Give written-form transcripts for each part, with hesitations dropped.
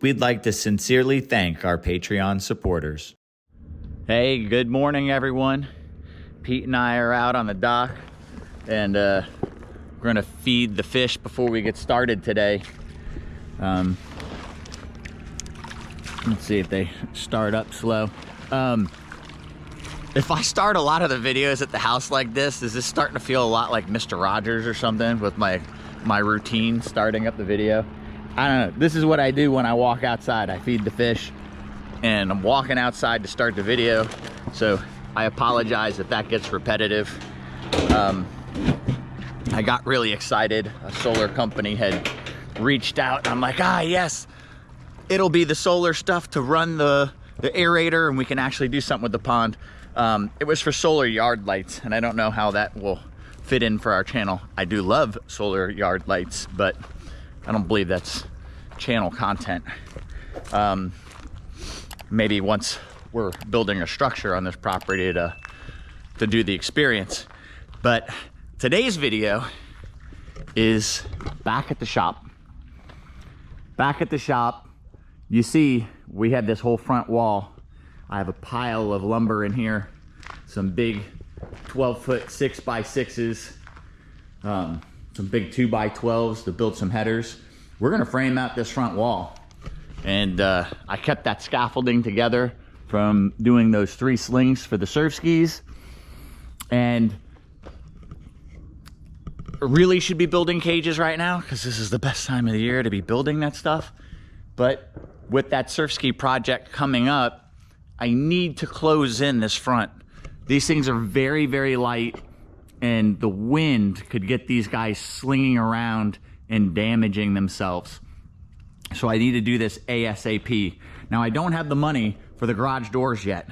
we'd like to sincerely thank our Patreon supporters. Hey, good morning, everyone. Pete and I are out on the dock, and we're gonna feed the fish before we get started today. Let's see if they start up slow. If I start a lot of the videos at the house like this, is this starting to feel a lot like Mr. Rogers or something with my routine starting up the video? I don't know. This is what I do when I walk outside. I feed the fish and I'm walking outside to start the video. So I apologize if that gets repetitive. I got really excited. A solar company had reached out and I'm like, yes, it'll be the solar stuff to run the aerator and we can actually do something with the pond. It was for solar yard lights, and I don't know how that will fit in for our channel. I do love solar yard lights, but I don't believe that's channel content. Maybe once we're building a structure on this property to do the experience. But today's video is back at the shop. Back at the shop, you see we have this whole front wall. I have a pile of lumber in here, some big 12-foot 6x6s, some big 2x12s to build some headers. We're gonna frame out this front wall. And I kept that scaffolding together from doing those 3 slings for the surf skis. And really should be building cages right now because this is the best time of the year to be building that stuff. But with that surf ski project coming up, I need to close in this front. These things are very, very light, and the wind could get these guys slinging around and damaging themselves. So I need to do this ASAP. Now, I don't have the money for the garage doors yet,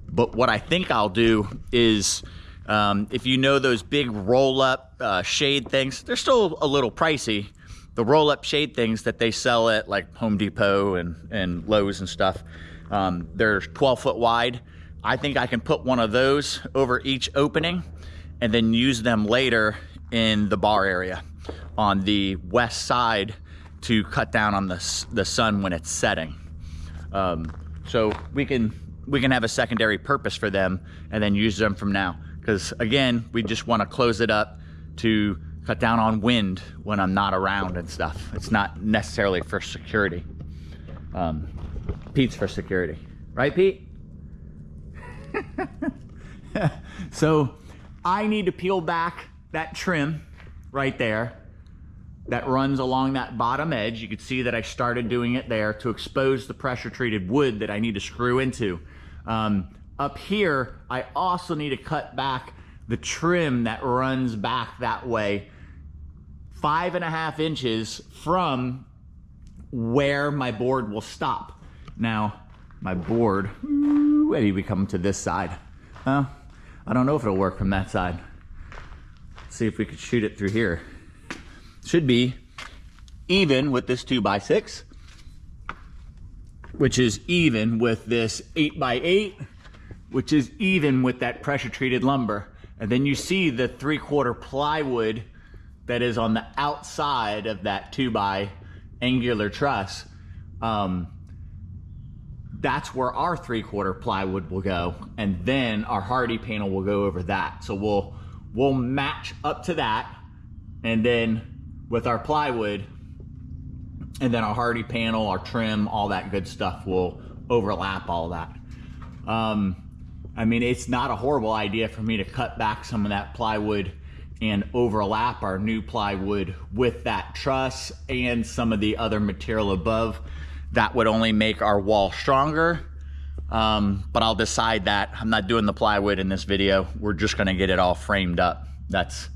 but what I think I'll do is, if you know those big roll-up shade things, they're still a little pricey. The roll-up shade things that they sell at like Home Depot and Lowe's and stuff, they're 12-foot wide. I think I can put one of those over each opening and then use them later in the bar area on the west side to cut down on the sun when it's setting. So we can have a secondary purpose for them and then use them from now. Because again, we just want to close it up to cut down on wind when I'm not around and stuff. It's not necessarily for security. Pete's for security, right, Pete? So I need to peel back that trim right there that runs along that bottom edge. You can see that I started doing it there to expose the pressure treated wood that I need to screw into. Up here, I also need to cut back the trim that runs back that way 5.5 inches from where my board will stop. Now, my board, maybe we come to this side. I don't know if it'll work from that side. Let's see if we could shoot it through here. Should be even with this 2x6, which is even with this 8x8, which is even with that pressure treated lumber. And then you see the 3/4 plywood that is on the outside of that 2x angular truss. That's where our 3/4 plywood will go, and then our hardy panel will go over that. So we'll match up to that, and then with our plywood, and then our hardy panel, our trim, all that good stuff will overlap all that. I mean, it's not a horrible idea for me to cut back some of that plywood and overlap our new plywood with that truss and some of the other material above. That would only make our wall stronger, but I'll decide that. I'm not doing the plywood in this video. We're just gonna get it all framed up. That's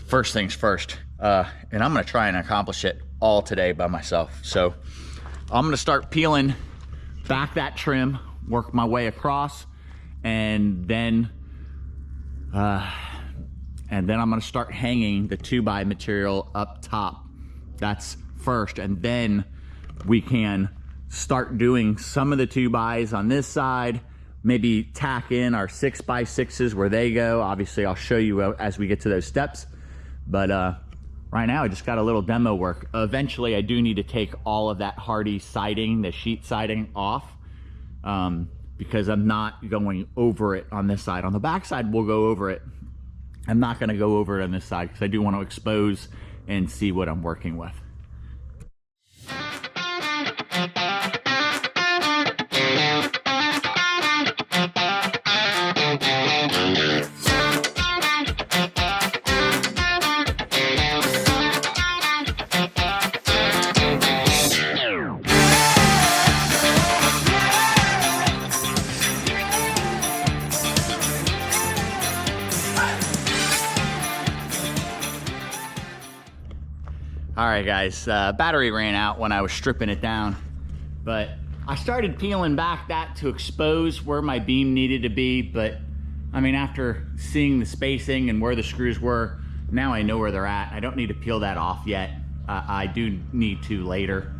first things first. And I'm gonna try and accomplish it all today by myself. So I'm gonna start peeling back that trim, work my way across, and then I'm gonna start hanging the 2x material up top. That's first, and then we can start doing some of the 2x's on this side, maybe tack in our 6x6s where they go. Obviously, I'll show you as we get to those steps. But right now I just got a little demo work. Eventually I do need to take all of that hardy siding, the sheet siding off, because I'm not going over it on this side. On the back side we'll go over it. I'm not going to go over it on this side because I do want to expose and see what I'm working with. All right, guys, battery ran out when I was stripping it down, but I started peeling back that to expose where my beam needed to be. But I mean, after seeing the spacing and where the screws were, now I know where they're at. I don't need to peel that off yet. I do need to later.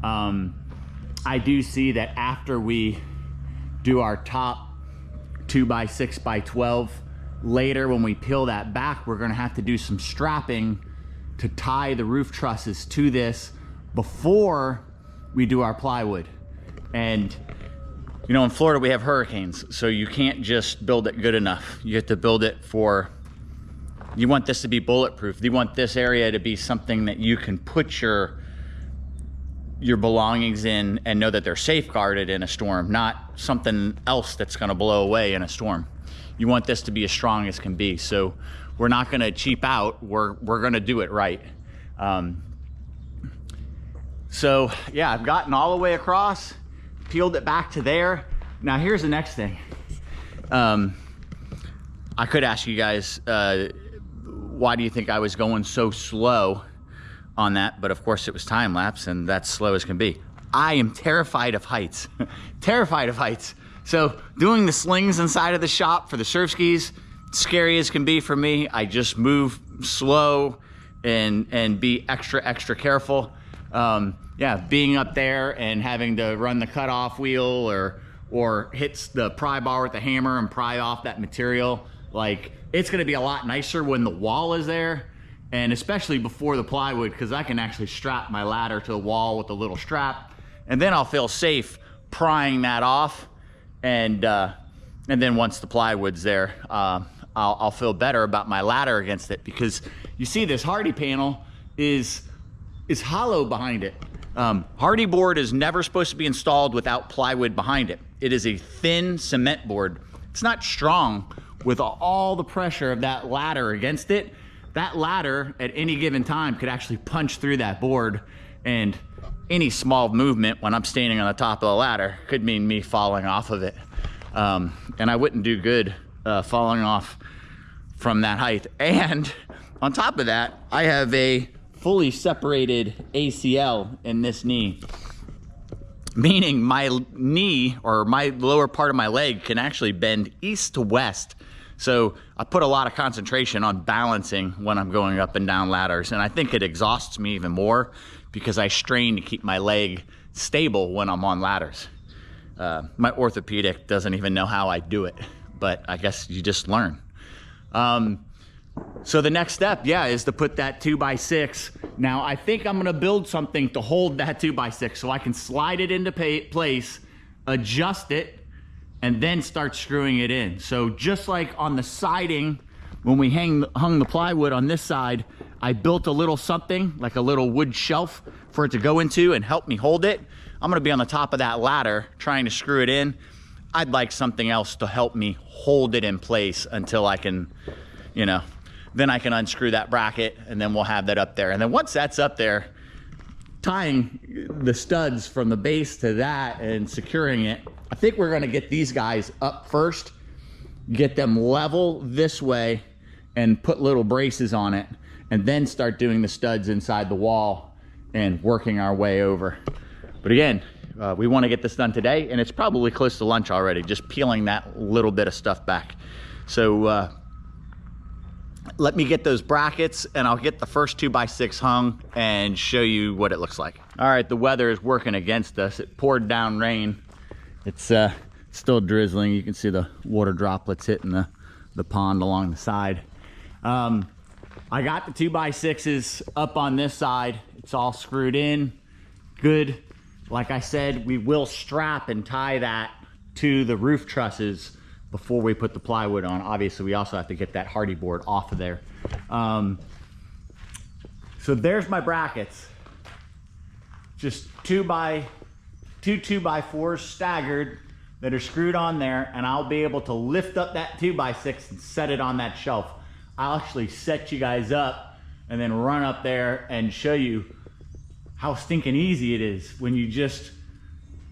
I do see that after we do our top 2x6x12, later when we peel that back, we're gonna have to do some strapping to tie the roof trusses to this before we do our plywood. And you know, in Florida we have hurricanes, so you can't just build it good enough. You have to build it for, you want this to be bulletproof. You want this area to be something that you can put your belongings in and know that they're safeguarded in a storm, not something else that's gonna blow away in a storm. You want this to be as strong as can be. So we're not gonna cheap out, we're gonna do it right. So yeah, I've gotten all the way across, peeled it back to there. Now here's the next thing. I could ask you guys, why do you think I was going so slow on that? But of course it was time lapse and that's slow as can be. I am terrified of heights, terrified of heights. So doing the slings inside of the shop for the surf skis, scary as can be for me. I just move slow and be extra careful. Yeah, being up there and having to run the cutoff wheel or hits the pry bar with the hammer and pry off that material, like it's gonna be a lot nicer when the wall is there, and especially before the plywood, because I can actually strap my ladder to the wall with a little strap, and then I'll feel safe prying that off, and then once the plywood's there, I'll feel better about my ladder against it, because you see this hardy panel is hollow behind it. Hardy board is never supposed to be installed without plywood behind it. It is a thin cement board. It's not strong. With all the pressure of that ladder against it, that ladder at any given time could actually punch through that board, and any small movement when I'm standing on the top of the ladder could mean me falling off of it. And I wouldn't do good falling off from that height. And on top of that, I have a fully separated ACL in this knee, meaning my knee or my lower part of my leg can actually bend east to west. So I put a lot of concentration on balancing when I'm going up and down ladders, and I think it exhausts me even more because I strain to keep my leg stable when I'm on ladders. My orthopedic doesn't even know how I do it, but I guess you just learn. So the next step, yeah, is to put that 2x6. Now I think I'm gonna build something to hold that 2x6 so I can slide it into place, adjust it, and then start screwing it in. So just like on the siding, when we hung the plywood on this side, I built a little something, like a little wood shelf for it to go into and help me hold it. I'm gonna be on the top of that ladder trying to screw it in. I'd like something else to help me hold it in place until I can, you know, then I can unscrew that bracket and then we'll have that up there. And then once that's up there, tying the studs from the base to that and securing it, I think we're gonna get these guys up first, get them level this way and put little braces on it, and then start doing the studs inside the wall and working our way over. But again, we wanna get this done today, and it's probably close to lunch already, just peeling that little bit of stuff back. So let me get those brackets and I'll get the first 2x6 hung and show you what it looks like. All right, the weather is working against us. It poured down rain. It's still drizzling. You can see the water droplets hitting the pond along the side. I'm I got the 2x6s up on this side. It's all screwed in, good. Like I said, we will strap and tie that to the roof trusses before we put the plywood on. Obviously, we also have to get that hardy board off of there. So there's my brackets. Just 2x4s staggered that are screwed on there, and I'll be able to lift up that 2x6 and set it on that shelf. I'll actually set you guys up and then run up there and show you how stinking easy it is when you just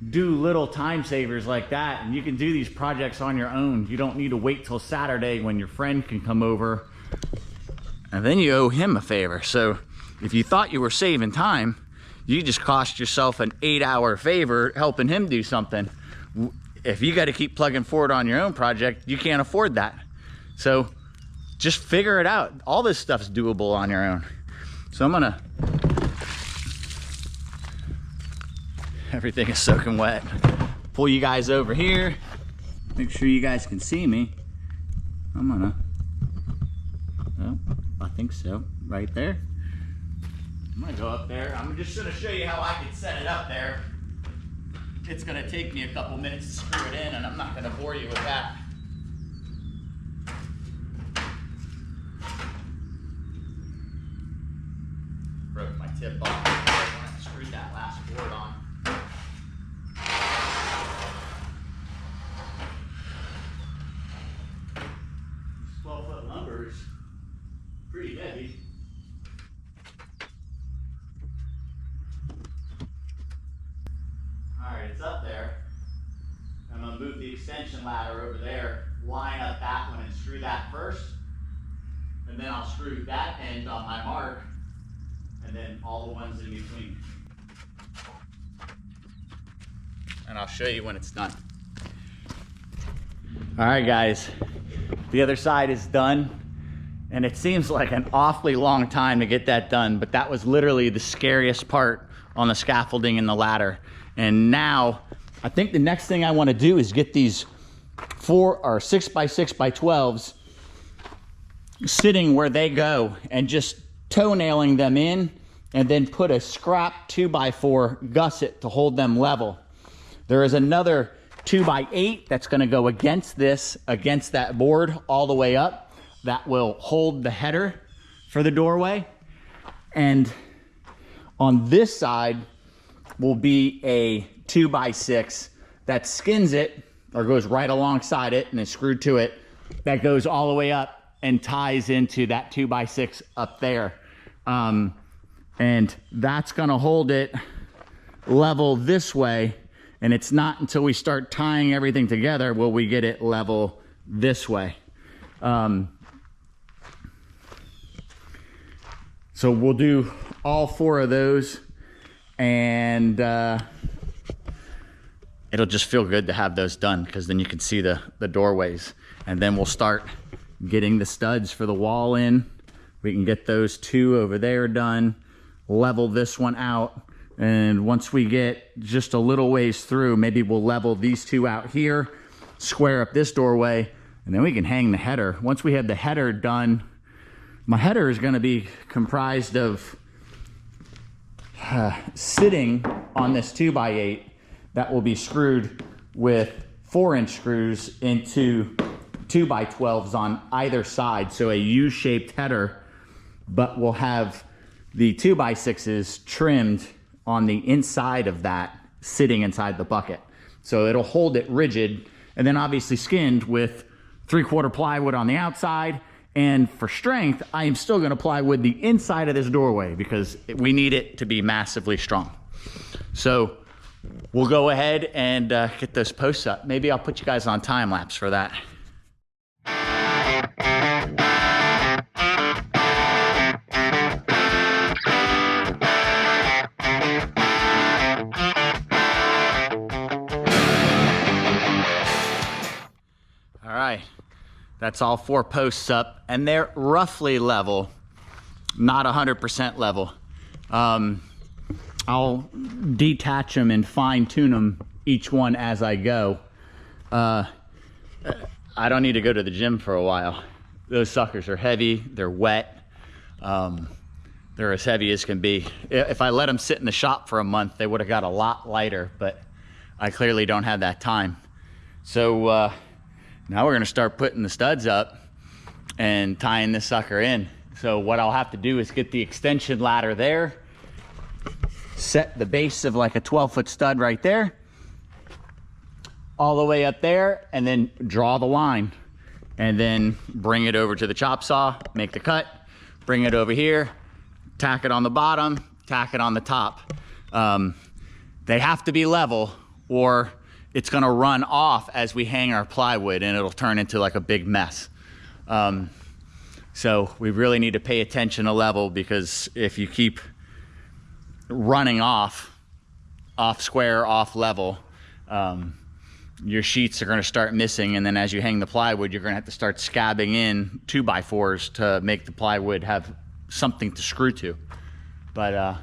do little time savers like that, and you can do these projects on your own. You don't need to wait till Saturday when your friend can come over, and then you owe him a favor. So if you thought you were saving time, you just cost yourself an 8-hour favor helping him do something. If you got to keep plugging forward on your own project, you can't afford that. So just figure it out. All this stuff's doable on your own. So I'm gonna, everything is soaking wet. Pull you guys over here. Make sure you guys can see me. I'm gonna, oh, I think so, right there. I'm gonna go up there. I'm just gonna show you how I can set it up there. It's gonna take me a couple minutes to screw it in, and I'm not gonna bore you with that. Broke my tip off when I screwed that last board on. 12-foot lumber is pretty heavy. Alright, it's up there. I'm going to move the extension ladder over there, line up that one and screw that first. And then I'll screw that end on my mark, and then all the ones in between. And I'll show you when it's done. Alright guys, the other side is done. And it seems like an awfully long time to get that done, but that was literally the scariest part on the scaffolding and the ladder. And now, I think the next thing I want to do is get these 6x6x12s sitting where they go and just toenailing them in, and then put a scrap 2x4 gusset to hold them level. There is another 2x8 that's going to go against that board all the way up. That will hold the header for the doorway. And on this side will be a 2x6 that skins it, or goes right alongside it and is screwed to it, that goes all the way up and ties into that 2x6 up there. And that's gonna hold it level this way, and it's not until we start tying everything together will we get it level this way. So we'll do all 4 of those, and it'll just feel good to have those done, because then you can see the doorways. And then we'll start getting the studs for the wall in. We can get those 2 over there done, level this one out, and once we get just a little ways through, maybe we'll level these 2 out here, square up this doorway, and then we can hang the header. Once we have the header done, my header is going to be comprised of sitting on this 2x8 that will be screwed with 4-inch screws into 2x12s on either side. So a U-shaped header, but we'll have the 2x6s trimmed on the inside of that, sitting inside the bucket. So it'll hold it rigid, and then obviously skinned with 3/4 plywood on the outside. And for strength, I am still gonna plywood the inside of this doorway because we need it to be massively strong. So we'll go ahead and get those posts up. Maybe I'll put you guys on time lapse for that. All right. That's all 4 posts up, and they're roughly level, not 100% level. I'll detach them and fine tune them each one as I go. I don't need to go to the gym for a while. Those suckers are heavy, they're wet. They're as heavy as can be. If I let them sit in the shop for a month, they would have got a lot lighter, but I clearly don't have that time. So now we're gonna start putting the studs up and tying this sucker in. So what I'll have to do is get the extension ladder there, set the base of like a 12-foot stud right there, all the way up there, and then draw the line, and then bring it over to the chop saw, make the cut, bring it over here, tack it on the bottom, tack it on the top. They have to be level, or it's gonna run off as we hang our plywood and it'll turn into like a big mess. So we really need to pay attention to level, because if you keep running off square, off level, your sheets are gonna start missing, and then as you hang the plywood, you're gonna have to start scabbing in 2x4s to make the plywood have something to screw to. But all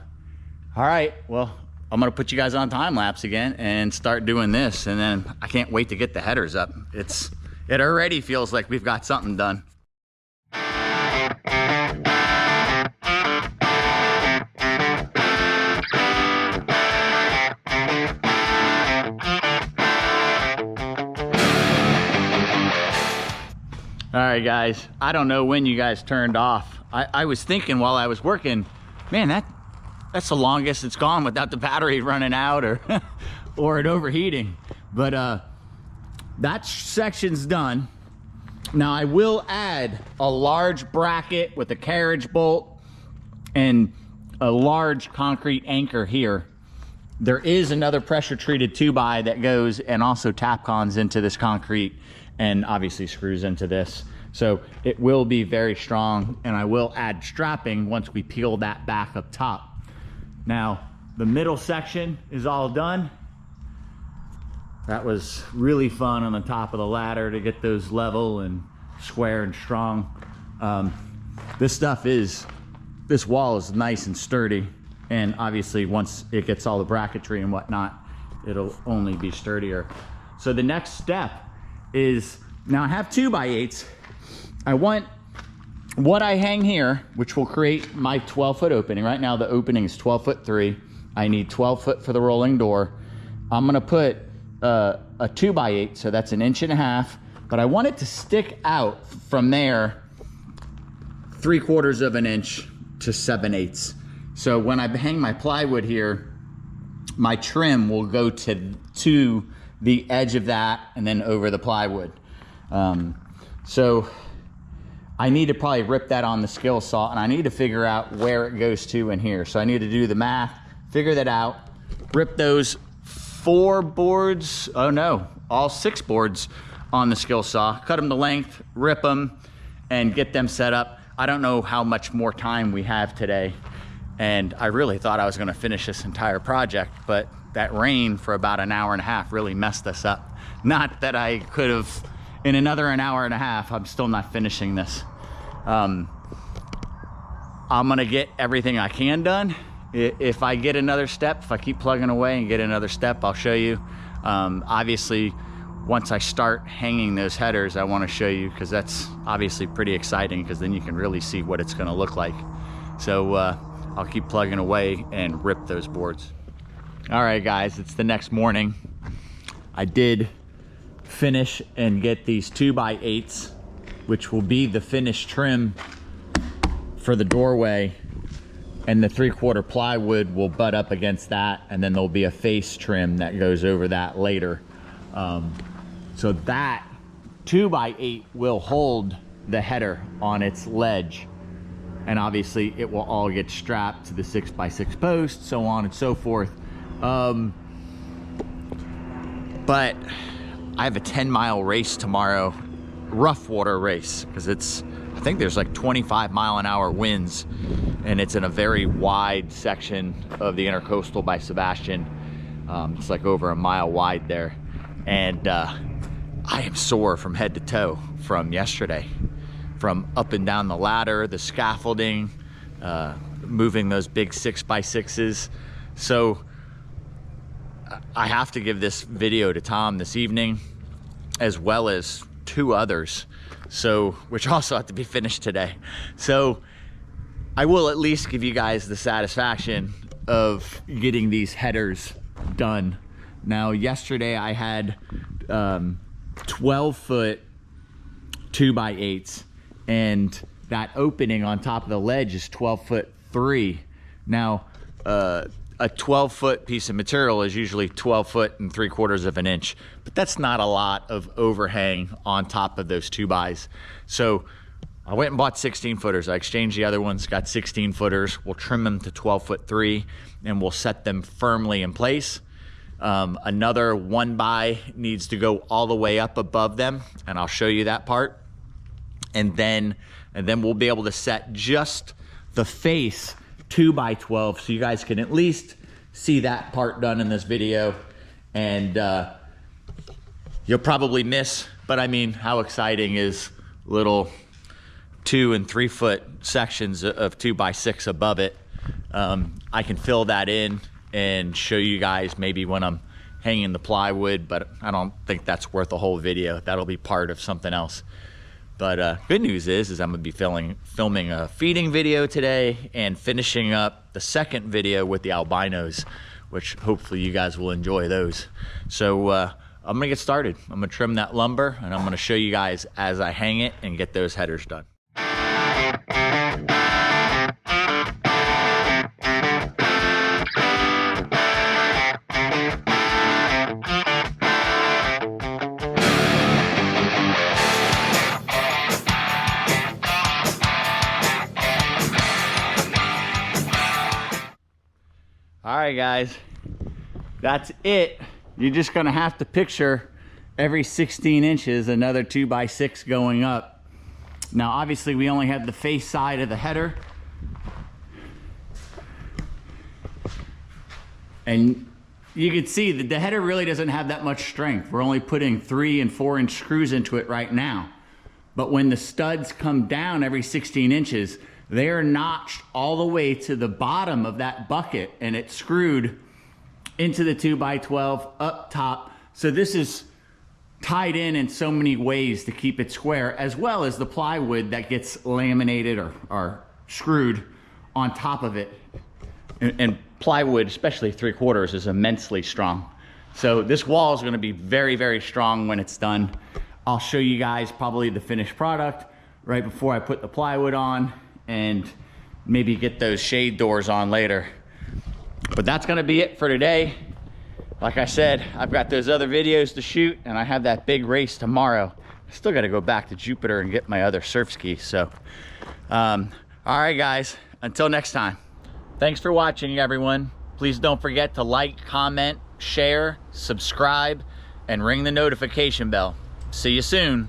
right, well, I'm gonna put you guys on time lapse again and start doing this, and then I can't wait to get the headers up. It already feels like we've got something done. All right, guys, I don't know when you guys turned off. I was thinking while I was working, man, that's the longest it's gone without the battery running out or or it overheating. But that section's done. Now I will add a large bracket with a carriage bolt and a large concrete anchor here. There is another pressure treated 2x that goes and also tapcons into this concrete and obviously screws into this. So it will be very strong, and I will add strapping once we peel that back up top. Now, the middle section is all done. That was really fun on the top of the ladder to get those level and square and strong. This wall is nice and sturdy, and obviously once it gets all the bracketry and whatnot, it'll only be sturdier. So the next step is, now I have 2x8s. I want what I hang here, which will create my 12-foot opening. Right now the opening is 12'3". I need 12 foot for the rolling door. I'm gonna put a 2x8, so that's 1.5 inches, but I want it to stick out from there 3/4 of an inch to 7/8. So when I hang my plywood here, my trim will go to the edge of that and then over the plywood. So I need to probably rip that on the skill saw, and I need to figure out where it goes to in here. So I need to do the math, figure that out, rip those 4 boards, oh no, all 6 boards on the skill saw, cut them to length, rip them, and get them set up. I don't know how much more time we have today, and I really thought I was gonna finish this entire project, but that rain for about 1.5 hours really messed us up. Not that I could have, in another 1.5 hours, I'm still not finishing this. I'm gonna get everything I can done. If I get another step, if I keep plugging away and get another step, I'll show you. Obviously, once I start hanging those headers, I wanna show you, because that's obviously pretty exciting, because then you can really see what it's gonna look like. So I'll keep plugging away and rip those boards. All right, guys, it's the next morning. I did finish and get these 2x8s, which will be the finished trim for the doorway, and the 3/4 plywood will butt up against that, and then there'll be a face trim that goes over that later. So that 2x8 will hold the header on its ledge, and obviously it will all get strapped to the 6x6 post, so on and so forth. But I have a 10-mile race tomorrow, rough water race, because I think there's like 25-mile-an-hour winds, and it's in a very wide section of the Intercoastal by Sebastian. It's like over 1 mile wide there, and I am sore from head to toe from yesterday, from up and down the ladder, the scaffolding, moving those big 6x6s. So I have to give this video to Tom this evening, as well as 2 others, so which also have to be finished today. So I will at least give you guys the satisfaction of getting these headers done. Now, yesterday I had 12-foot 2x8s, and that opening on top of the ledge is 12-foot 3. Now, a 12-foot piece of material is usually 12 foot and 3/4 of an inch, but that's not a lot of overhang on top of those 2x. So I went and bought 16-footers. I exchanged the other ones, got 16-footers. We'll trim them to 12-foot 3, and we'll set them firmly in place. Another 1x needs to go all the way up above them, and I'll show you that part. And then we'll be able to set just the face 2x12, so you guys can at least see that part done in this video. And you'll probably miss, but I mean, how exciting is little 2 and 3 foot sections of 2x6 above it. I can fill that in and show you guys maybe when I'm hanging the plywood, but I don't think that's worth a whole video. That'll be part of something else. But good news is I'm gonna be filming a feeding video today and finishing up the second video with the albinos, which hopefully you guys will enjoy those. So I'm gonna get started. I'm gonna trim that lumber, and I'm gonna show you guys as I hang it and get those headers done. All right, guys, that's it. You're just gonna have to picture every 16 inches another 2x6 going up. Now, obviously, we only have the face side of the header, and you can see that the header really doesn't have that much strength. We're only putting 3 and 4 inch screws into it right now. But when the studs come down every 16 inches, they are notched all the way to the bottom of that bucket, and it's screwed into the 2x12 up top. So this is tied in so many ways to keep it square, as well as the plywood that gets laminated or screwed on top of it. And plywood, especially 3/4, is immensely strong. So this wall is gonna be very, very strong when it's done. I'll show you guys probably the finished product right before I put the plywood on, and maybe get those shade doors on later. But that's gonna be it for today. Like I said, I've got those other videos to shoot, and I have that big race tomorrow. I still gotta go back to Jupiter and get my other surf skis. So, all right, guys, until next time. Thanks for watching, everyone. Please don't forget to like, comment, share, subscribe, and ring the notification bell. See you soon.